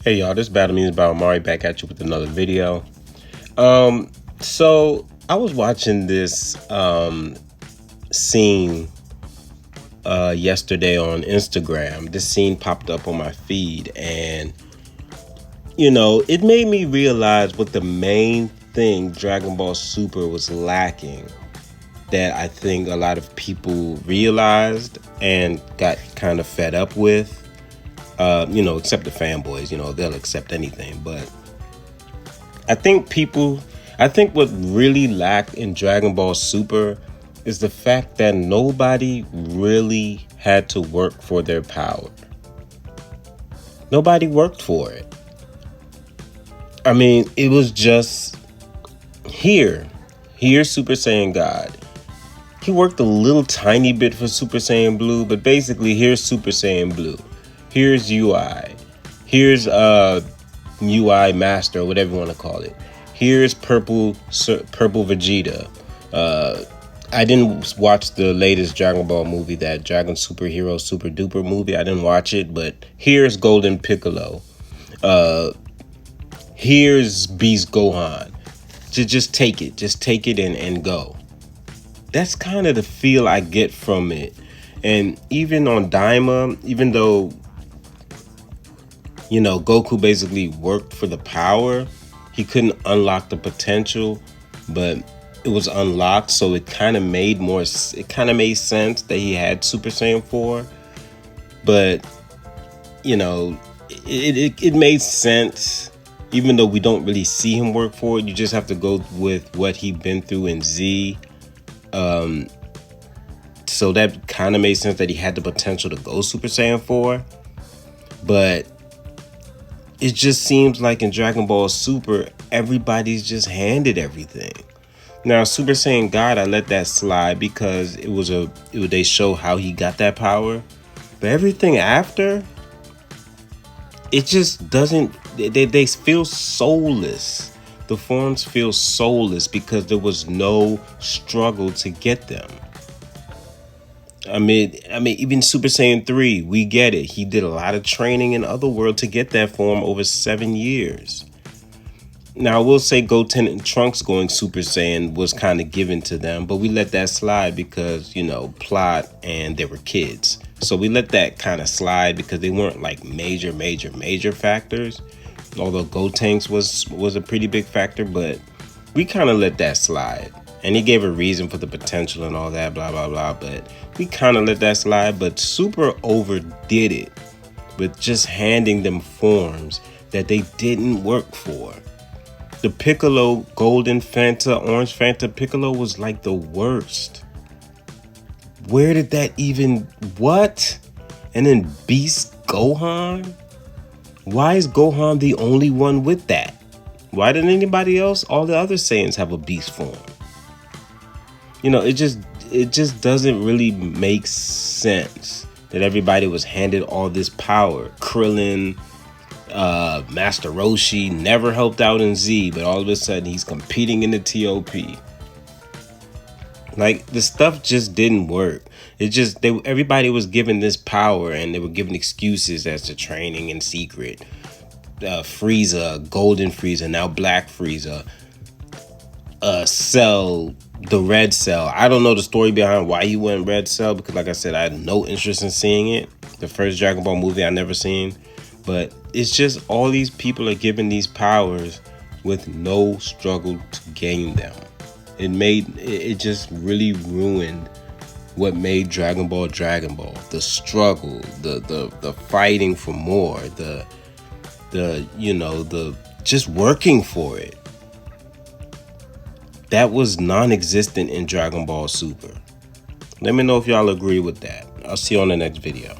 Hey y'all, this Battle Means by Omari back at you with another video. So I was watching this scene yesterday on Instagram. This scene popped up on my feed, and it made me realize what the main thing Dragon Ball Super was lacking, that I think a lot of people realized and got kind of fed up with. Except the fanboys, they'll accept anything. But I think what really lacked in Dragon Ball Super is the fact that nobody really had to work for their power. Nobody worked for it. I mean, it was just here's Super Saiyan God. He worked a little tiny bit for Super Saiyan Blue, but basically here's Super Saiyan Blue. Here's UI. Here's UI Master, or whatever you want to call it. Here's Purple Vegeta. I didn't watch the latest Dragon Ball movie, that Dragon Superhero Super Duper movie. I didn't watch it, but here's Golden Piccolo. Here's Beast Gohan. Just take it and go. That's kind of the feel I get from it. And even on Daima, even though Goku basically worked for the power, he couldn't unlock the potential, but it was unlocked, so it kind of made sense that he had Super Saiyan 4. But it made sense, even though we don't really see him work for it. You just have to go with what he'd been through in Z. So that kind of made sense that he had the potential to go Super Saiyan 4. But it just seems like in Dragon Ball Super, everybody's just handed everything. Now, Super Saiyan God, I let that slide because they show how he got that power. But everything after, it just doesn't. They feel soulless. The forms feel soulless because there was no struggle to get them. I mean, even Super Saiyan 3, we get it. He did a lot of training in Otherworld to get that form over 7 years. Now, I will say Goten and Trunks going Super Saiyan was kind of given to them, but we let that slide because, plot, and they were kids. So we let that kind of slide because they weren't like major factors. Although Gotenks was a pretty big factor, but we kind of let that slide. And he gave a reason for the potential and all that, blah, blah, blah. But we kind of let that slide. But Super overdid it with just handing them forms that they didn't work for. The Piccolo, Golden Fanta, Orange Fanta Piccolo was like the worst. Where did that even... What? And then Beast Gohan? Why is Gohan the only one with that? Why didn't anybody else, all the other Saiyans, have a beast form? It just doesn't really make sense that everybody was handed all this power. Krillin, Master Roshi never helped out in Z, but all of a sudden he's competing in the TOP. Like, the stuff just didn't work. Everybody was given this power, and they were given excuses as to training in secret. Frieza, Golden Frieza, now Black Frieza, Cell, the Red Cell. I don't know the story behind why he went Red Cell, because like I said, I had no interest in seeing it. The first Dragon Ball movie I never seen. But it's just all these people are given these powers with no struggle to gain them. It just really ruined what made Dragon Ball Dragon Ball. The struggle, the fighting for more, the just working for it. That was non-existent in Dragon Ball Super. Let me know if y'all agree with that. I'll see you on the next video.